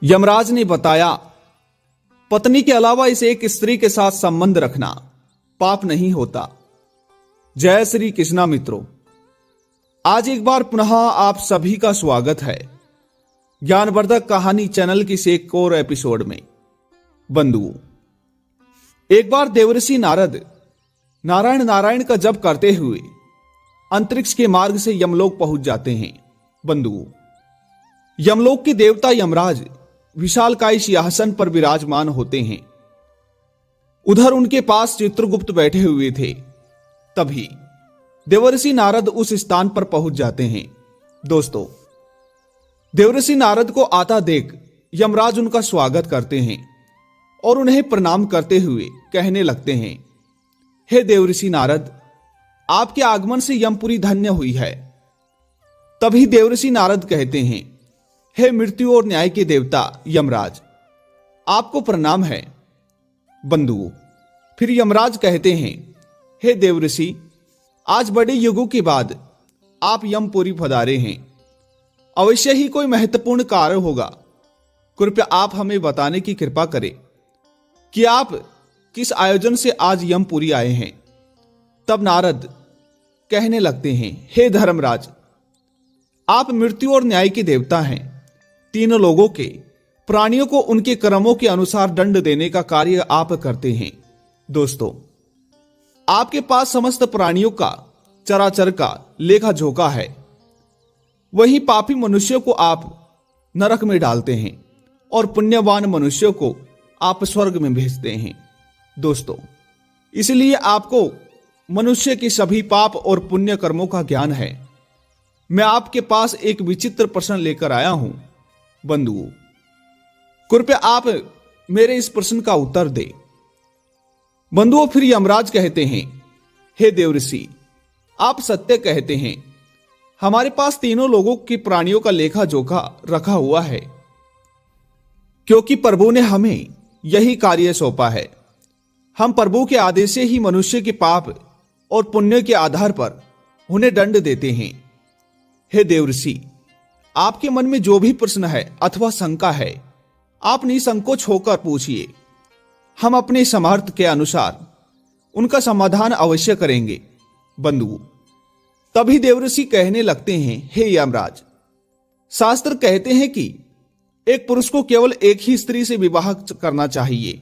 यमराज ने बताया, पत्नी के अलावा इस एक स्त्री के साथ संबंध रखना पाप नहीं होता। जय श्री कृष्णा मित्रों, आज एक बार पुनः आप सभी का स्वागत है ज्ञानवर्धक कहानी चैनल की इस एक और एपिसोड में। बंधुओं, एक बार देवर्षि नारद नारायण नारायण का जप करते हुए अंतरिक्ष के मार्ग से यमलोक पहुंच जाते हैं। बंधुओं, यमलोक के देवता यमराज विशालकाय सिंहासन पर विराजमान होते हैं। उधर उनके पास चित्रगुप्त बैठे हुए थे। तभी देवर्षि नारद उस स्थान पर पहुंच जाते हैं। दोस्तों, देवर्षि नारद को आता देख यमराज उनका स्वागत करते हैं और उन्हें प्रणाम करते हुए कहने लगते हैं, हे देवर्षि नारद, आपके आगमन से यमपुरी धन्य हुई है। तभी देवर्षि नारद कहते हैं, हे मृत्यु और न्याय के देवता यमराज, आपको प्रणाम है। बंधुओं, फिर यमराज कहते हैं, हे देवर्षि, आज बड़े युगों के बाद आप यमपुरी पधारे हैं। अवश्य ही कोई महत्वपूर्ण कार्य होगा। कृपया आप हमें बताने की कृपा करें कि आप किस आयोजन से आज यमपुरी आए हैं। तब नारद कहने लगते हैं, हे धर्मराज, आप मृत्यु और न्याय के देवता हैं। तीनों लोगों के प्राणियों को उनके कर्मों के अनुसार दंड देने का कार्य आप करते हैं। दोस्तों, आपके पास समस्त प्राणियों का चराचर का लेखा जोखा है। वहीं पापी मनुष्यों को आप नरक में डालते हैं और पुण्यवान मनुष्यों को आप स्वर्ग में भेजते हैं। दोस्तों, इसलिए आपको मनुष्य के सभी पाप और पुण्य कर्मों का ज्ञान है। मैं आपके पास एक विचित्र प्रश्न लेकर आया हूं। बंधुओं, कृपया आप मेरे इस प्रश्न का उत्तर दें। बंधुओं, फिर यमराज कहते हैं, हे देवर्षि, आप सत्य कहते हैं। हमारे पास तीनों लोगों की प्राणियों का लेखा जोखा रखा हुआ है, क्योंकि प्रभु ने हमें यही कार्य सौंपा है। हम प्रभु के आदेश से ही मनुष्य के पाप और पुण्य के आधार पर उन्हें दंड देते हैं। हे देवर्षि, आपके मन में जो भी प्रश्न है अथवा शंका है, आप निसंकोच होकर पूछिए। हम अपने सामर्थ्य के अनुसार उनका समाधान अवश्य करेंगे। बंधुओं, तभी देवर्षि कहने लगते हैं, हे यमराज, शास्त्र कहते हैं कि एक पुरुष को केवल एक ही स्त्री से विवाह करना चाहिए,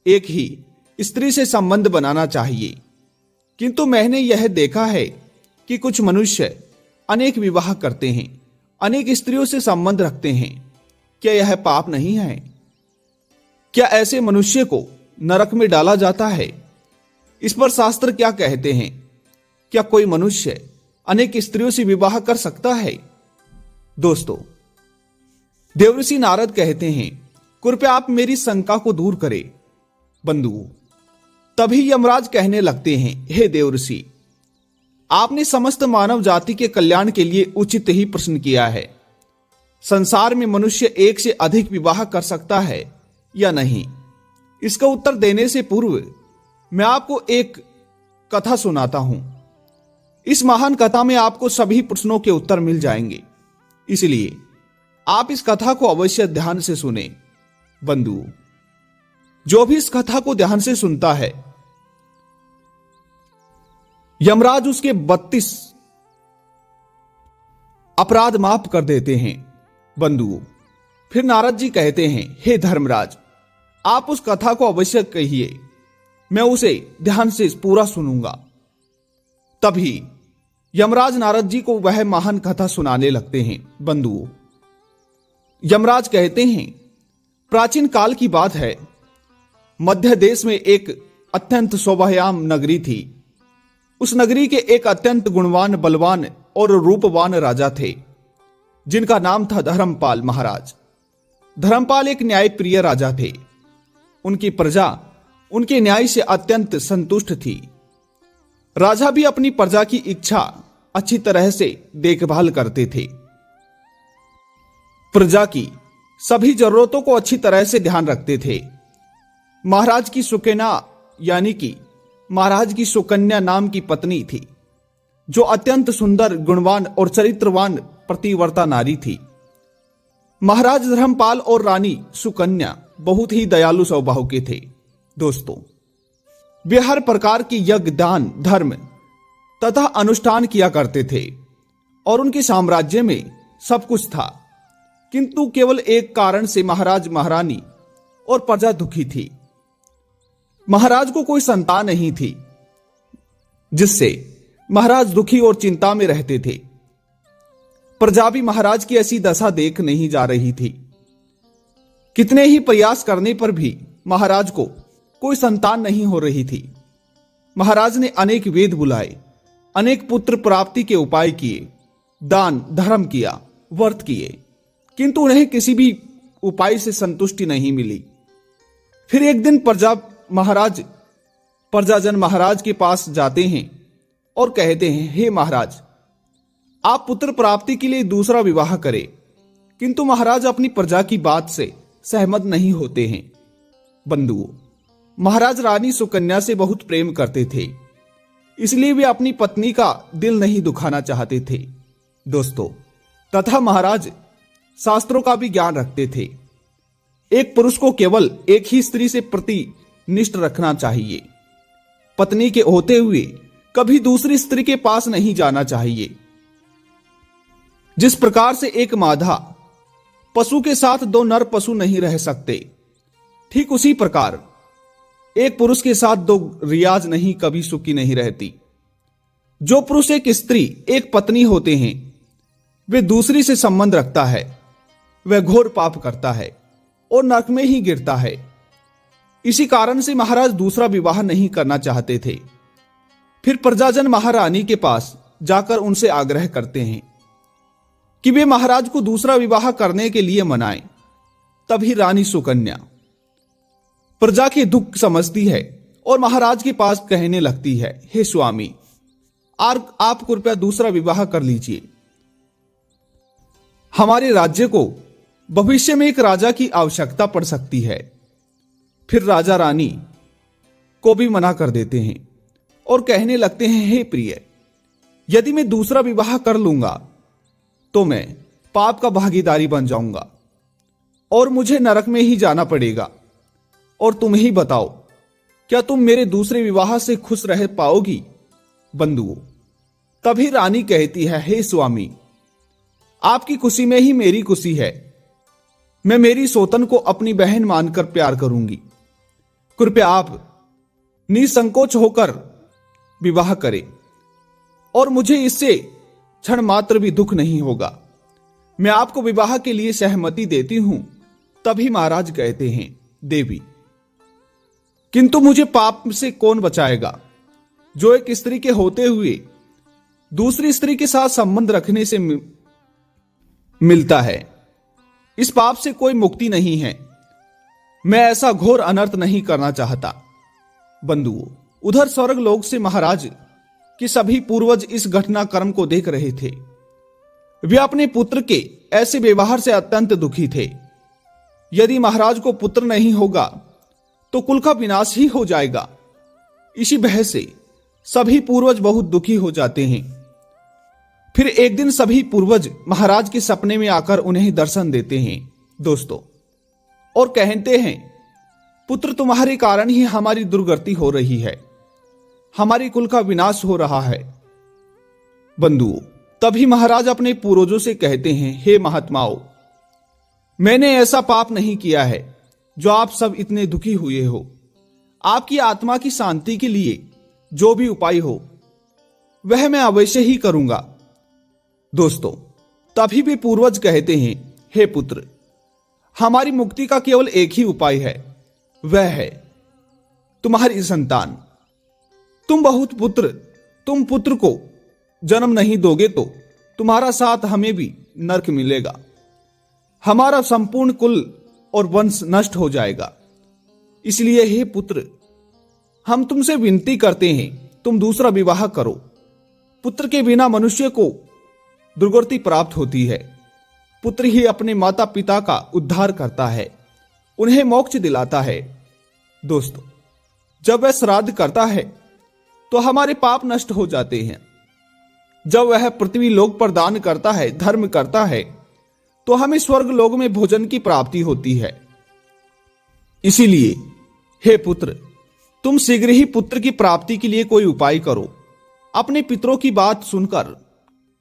एक ही स्त्री से संबंध बनाना चाहिए। किंतु मैंने यह देखा है कि कुछ मनुष्य अनेक विवाह करते हैं, अनेक स्त्रियों से संबंध रखते हैं। क्या यह पाप नहीं है? क्या ऐसे मनुष्य को नरक में डाला जाता है? इस पर शास्त्र क्या कहते हैं? क्या कोई मनुष्य अनेक स्त्रियों से विवाह कर सकता है? दोस्तों, देवर्षि नारद कहते हैं, कृपया आप मेरी शंका को दूर करें। बंधुओं, तभी यमराज कहने लगते हैं, हे देवर्षि, आपने समस्त मानव जाति के कल्याण के लिए उचित ही प्रश्न किया है। संसार में मनुष्य एक से अधिक विवाह कर सकता है या नहीं? इसका उत्तर देने से पूर्व मैं आपको एक कथा सुनाता हूं। इस महान कथा में आपको सभी प्रश्नों के उत्तर मिल जाएंगे, इसलिए आप इस कथा को अवश्य ध्यान से सुने। बंधुओं, जो भी इस कथा को ध्यान से सुनता है, यमराज उसके 32 अपराध माफ कर देते हैं। बंधुओं, फिर नारद जी कहते हैं, हे धर्मराज, आप उस कथा को अवश्य कहिए, मैं उसे ध्यान से पूरा सुनूंगा। तभी यमराज नारद जी को वह महान कथा सुनाने लगते हैं। बंधुओं, यमराज कहते हैं, प्राचीन काल की बात है। मध्य देश में एक अत्यंत शोभायाम नगरी थी। उस नगरी के एक अत्यंत गुणवान, बलवान और रूपवान राजा थे, जिनका नाम था धर्मपाल महाराज। धर्मपाल एक न्यायप्रिय राजा थे। उनकी प्रजा उनके न्याय से अत्यंत संतुष्ट थी। राजा भी अपनी प्रजा की इच्छा अच्छी तरह से देखभाल करते थे। प्रजा की सभी जरूरतों को अच्छी तरह से ध्यान रखते थे। महाराज की सुकन्या यानी कि महाराज की सुकन्या नाम की पत्नी थी, जो अत्यंत सुंदर, गुणवान और चरित्रवान प्रतिव्रता नारी थी। महाराज धर्मपाल और रानी सुकन्या बहुत ही दयालु स्वभाव के थे। दोस्तों, वे हर प्रकार की यज्ञ, दान, धर्म तथा अनुष्ठान किया करते थे और उनके साम्राज्य में सब कुछ था, किंतु केवल एक कारण से महाराज, महारानी और प्रजा दुखी थी। महाराज को कोई संतान नहीं थी, जिससे महाराज दुखी और चिंता में रहते थे। प्रजा भी महाराज की ऐसी दशा देख नहीं जा रही थी। कितने ही प्रयास करने पर भी महाराज को कोई संतान नहीं हो रही थी। महाराज ने अनेक वेद बुलाए, अनेक पुत्र प्राप्ति के उपाय किए, दान धर्म किया, व्रत किए, किंतु उन्हें किसी भी उपाय से संतुष्टि नहीं मिली। फिर एक दिन प्रजाजन महाराज के पास जाते हैं और कहते हैं, हे महाराज, आप पुत्र प्राप्ति के लिए दूसरा विवाह करें। किंतु महाराज अपनी प्रजा की बात से सहमत नहीं होते हैं। बंधुओं, महाराज रानी सुकन्या से बहुत प्रेम करते थे, इसलिए वे अपनी पत्नी का दिल नहीं दुखाना चाहते थे। दोस्तों, तथा महाराज शास्त्रों का भी ज्ञान रखते थे। एक पुरुष को केवल एक ही स्त्री से प्रतिनिष्ठ रखना चाहिए। पत्नी के होते हुए कभी दूसरी स्त्री के पास नहीं जाना चाहिए। जिस प्रकार से एक मादा पशु के साथ दो नर पशु नहीं रह सकते, ठीक उसी प्रकार एक पुरुष के साथ दो रियाज नहीं कभी सुखी नहीं रहती। जो पुरुष एक स्त्री, एक पत्नी होते हैं, वे दूसरी से संबंध रखता है, वह घोर पाप करता है और नरक में ही गिरता है। इसी कारण से महाराज दूसरा विवाह नहीं करना चाहते थे। फिर प्रजाजन महारानी के पास जाकर उनसे आग्रह करते हैं कि वे महाराज को दूसरा विवाह करने के लिए मनाएं। तभी रानी सुकन्या प्रजा के दुख समझती है और महाराज के पास कहने लगती है, हे स्वामी, आप कृपया दूसरा विवाह कर लीजिए। हमारे राज्य को भविष्य में एक राजा की आवश्यकता पड़ सकती है। फिर राजा रानी को भी मना कर देते हैं और कहने लगते हैं, हे प्रिय, यदि मैं दूसरा विवाह कर लूंगा तो मैं पाप का भागीदारी बन जाऊंगा और मुझे नरक में ही जाना पड़ेगा। और तुम ही बताओ, क्या तुम मेरे दूसरे विवाह से खुश रह पाओगी? बंधुओं, तभी रानी कहती है, हे स्वामी, आपकी खुशी में ही मेरी खुशी है। मैं मेरी सौतन को अपनी बहन मानकर प्यार करूंगी। कृपया आप निसंकोच होकर विवाह करें और मुझे इससे क्षण मात्र भी दुख नहीं होगा। मैं आपको विवाह के लिए सहमति देती हूं। तभी महाराज कहते हैं, देवी, किंतु मुझे पाप से कौन बचाएगा, जो एक स्त्री के होते हुए दूसरी स्त्री के साथ संबंध रखने से मिलता है। इस पाप से कोई मुक्ति नहीं है। मैं ऐसा घोर अनर्थ नहीं करना चाहता। बंधुओं, उधर स्वर्ग लोक से महाराज कि सभी पूर्वज इस घटनाक्रम को देख रहे थे। वे अपने पुत्र के ऐसे व्यवहार से अत्यंत दुखी थे। यदि महाराज को पुत्र नहीं होगा तो कुल का विनाश ही हो जाएगा। इसी भय से सभी पूर्वज बहुत दुखी हो जाते हैं। फिर एक दिन सभी पूर्वज महाराज के सपने में आकर उन्हें दर्शन देते हैं, दोस्तों, और कहते हैं, पुत्र, तुम्हारे कारण ही हमारी दुर्गति हो रही है, हमारी कुल का विनाश हो रहा है। बंधुओं, तभी महाराज अपने पूर्वजों से कहते हैं, हे महात्माओं, मैंने ऐसा पाप नहीं किया है जो आप सब इतने दुखी हुए हो। आपकी आत्मा की शांति के लिए जो भी उपाय हो वह मैं अवश्य ही करूंगा। दोस्तों, तभी भी पूर्वज कहते हैं, हे पुत्र, हमारी मुक्ति का केवल एक ही उपाय है, वह है तुम्हारी संतान। तुम पुत्र को जन्म नहीं दोगे तो तुम्हारा साथ हमें भी नरक मिलेगा। हमारा संपूर्ण कुल और वंश नष्ट हो जाएगा। इसलिए हे पुत्र, हम तुमसे विनती करते हैं, तुम दूसरा विवाह करो। पुत्र के बिना मनुष्य को दुर्गति प्राप्त होती है। पुत्र ही अपने माता पिता का उद्धार करता है, उन्हें मोक्ष दिलाता है। दोस्तों, जब वह श्राद्ध करता है तो हमारे पाप नष्ट हो जाते हैं। जब वह पृथ्वी लोक पर दान करता है, धर्म करता है, तो हमें स्वर्ग लोक में भोजन की प्राप्ति होती है। इसीलिए हे पुत्र, तुम शीघ्र ही पुत्र की प्राप्ति के लिए कोई उपाय करो। अपने पितरों की बात सुनकर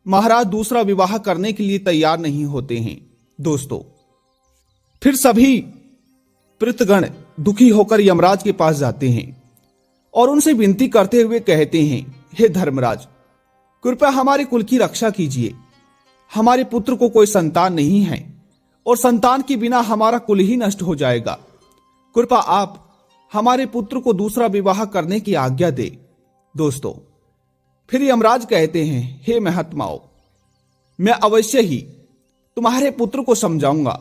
महाराज दूसरा विवाह करने के लिए तैयार नहीं होते हैं। दोस्तों, फिर सभी प्रेतगण दुखी होकर यमराज के पास जाते हैं और उनसे विनती करते हुए कहते हैं, हे धर्मराज, कृपया हमारे कुल की रक्षा कीजिए। हमारे पुत्र को कोई संतान नहीं है और संतान के बिना हमारा कुल ही नष्ट हो जाएगा। कृपया आप हमारे पुत्र को दूसरा विवाह करने की आज्ञा दे। दोस्तों, फिर यमराज कहते हैं, हे महात्माओं, मैं अवश्य ही तुम्हारे पुत्र को समझाऊंगा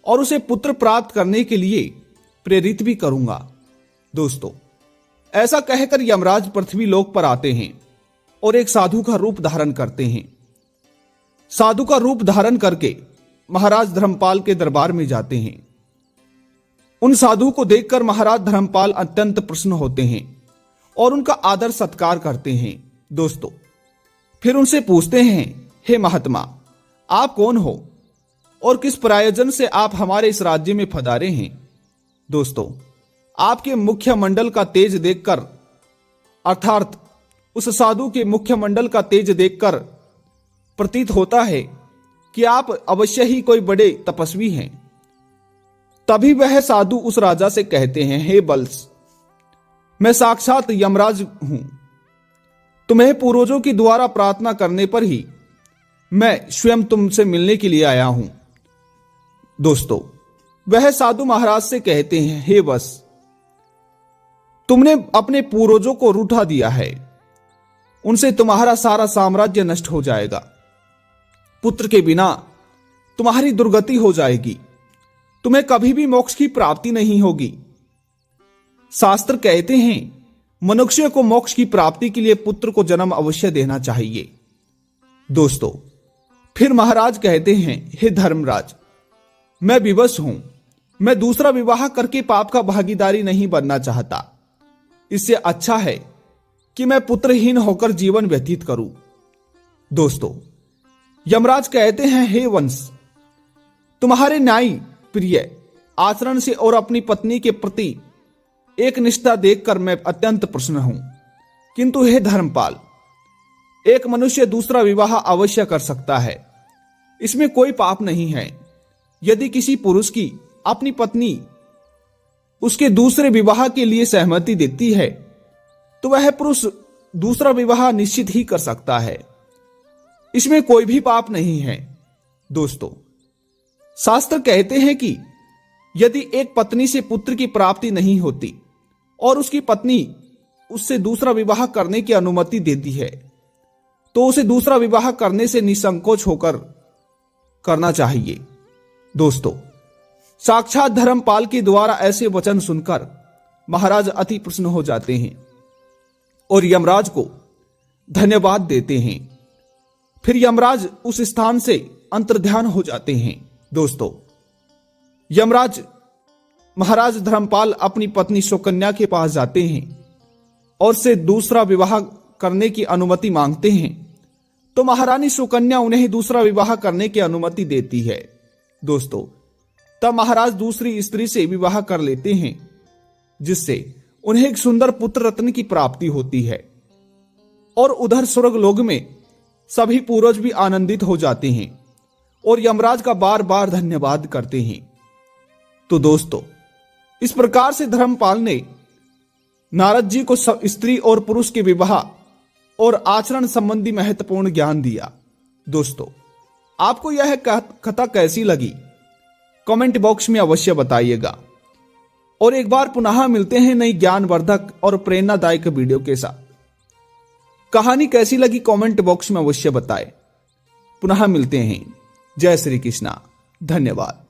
और उसे पुत्र प्राप्त करने के लिए प्रेरित भी करूंगा। दोस्तों, ऐसा कहकर यमराज पृथ्वी लोक पर आते हैं और एक साधु का रूप धारण करते हैं। साधु का रूप धारण करके महाराज धर्मपाल के दरबार में जाते हैं। उन साधु को देखकर महाराज धर्मपाल अत्यंत प्रसन्न होते हैं और उनका आदर सत्कार करते हैं। दोस्तों, फिर उनसे पूछते हैं, हे महात्मा, आप कौन हो और किस प्रयोजन से आप हमारे इस राज्य में पधारे हैं? दोस्तों, आपके मुख्य मंडल का तेज देखकर, अर्थात उस साधु के मुख्य मंडल का तेज देखकर प्रतीत होता है कि आप अवश्य ही कोई बड़े तपस्वी हैं। तभी वह साधु उस राजा से कहते हैं, हे बल्स, मैं साक्षात यमराज हूं। तुम्हें पूर्वजों की द्वारा प्रार्थना करने पर ही मैं स्वयं तुमसे मिलने के लिए आया हूं। दोस्तों, वह साधु महाराज से कहते हैं, हे बस, तुमने अपने पूर्वजों को रूठा दिया है, उनसे तुम्हारा सारा साम्राज्य नष्ट हो जाएगा। पुत्र के बिना तुम्हारी दुर्गति हो जाएगी। तुम्हें कभी भी मोक्ष की प्राप्ति नहीं होगी। शास्त्र कहते हैं, मनुष्य को मोक्ष की प्राप्ति के लिए पुत्र को जन्म अवश्य देना चाहिए। दोस्तों, फिर महाराज कहते हैं, हे धर्मराज, मैं विवश हूं। मैं दूसरा विवाह करके पाप का भागीदारी नहीं बनना चाहता। इससे अच्छा है कि मैं पुत्रहीन होकर जीवन व्यतीत करूं। दोस्तों, यमराज कहते हैं, हे वंश, तुम्हारे न्याय प्रिय आचरण से और अपनी पत्नी के प्रति एक निष्ठा देखकर मैं अत्यंत प्रसन्न हूं। किंतु हे धर्मपाल, एक मनुष्य दूसरा विवाह अवश्य कर सकता है, इसमें कोई पाप नहीं है। यदि किसी पुरुष की अपनी पत्नी उसके दूसरे विवाह के लिए सहमति देती है तो वह पुरुष दूसरा विवाह निश्चित ही कर सकता है। इसमें कोई भी पाप नहीं है। दोस्तों, शास्त्र कहते हैं कि यदि एक पत्नी से पुत्र की प्राप्ति नहीं होती और उसकी पत्नी उससे दूसरा विवाह करने की अनुमति देती है तो उसे दूसरा विवाह करने से निसंकोच होकर करना चाहिए। दोस्तों, साक्षात धर्मपाल के द्वारा ऐसे वचन सुनकर महाराज अति प्रसन्न हो जाते हैं और यमराज को धन्यवाद देते हैं। फिर यमराज उस स्थान से अंतर्ध्यान हो जाते हैं। दोस्तों, यमराज महाराज धर्मपाल अपनी पत्नी सुकन्या के पास जाते हैं और से दूसरा विवाह करने की अनुमति मांगते हैं तो महारानी सुकन्या उन्हें दूसरा विवाह करने की अनुमति देती है। दोस्तों, तब महाराज दूसरी स्त्री से विवाह कर लेते हैं जिससे उन्हें एक सुंदर पुत्र रत्न की प्राप्ति होती है और उधर स्वर्ग लोक में सभी पूर्वज भी आनंदित हो जाते हैं और यमराज का बार बार धन्यवाद करते हैं। तो दोस्तों, इस प्रकार से धर्मपाल ने नारद जी को स्त्री और पुरुष के विवाह और आचरण संबंधी महत्वपूर्ण ज्ञान दिया। दोस्तों, आपको यह कथा कैसी लगी कमेंट बॉक्स में अवश्य बताइएगा और एक बार पुनः मिलते हैं नई ज्ञानवर्धक और प्रेरणादायक वीडियो के साथ। कहानी कैसी लगी कमेंट बॉक्स में अवश्य बताएं। पुनः मिलते हैं। जय श्री कृष्णा। धन्यवाद।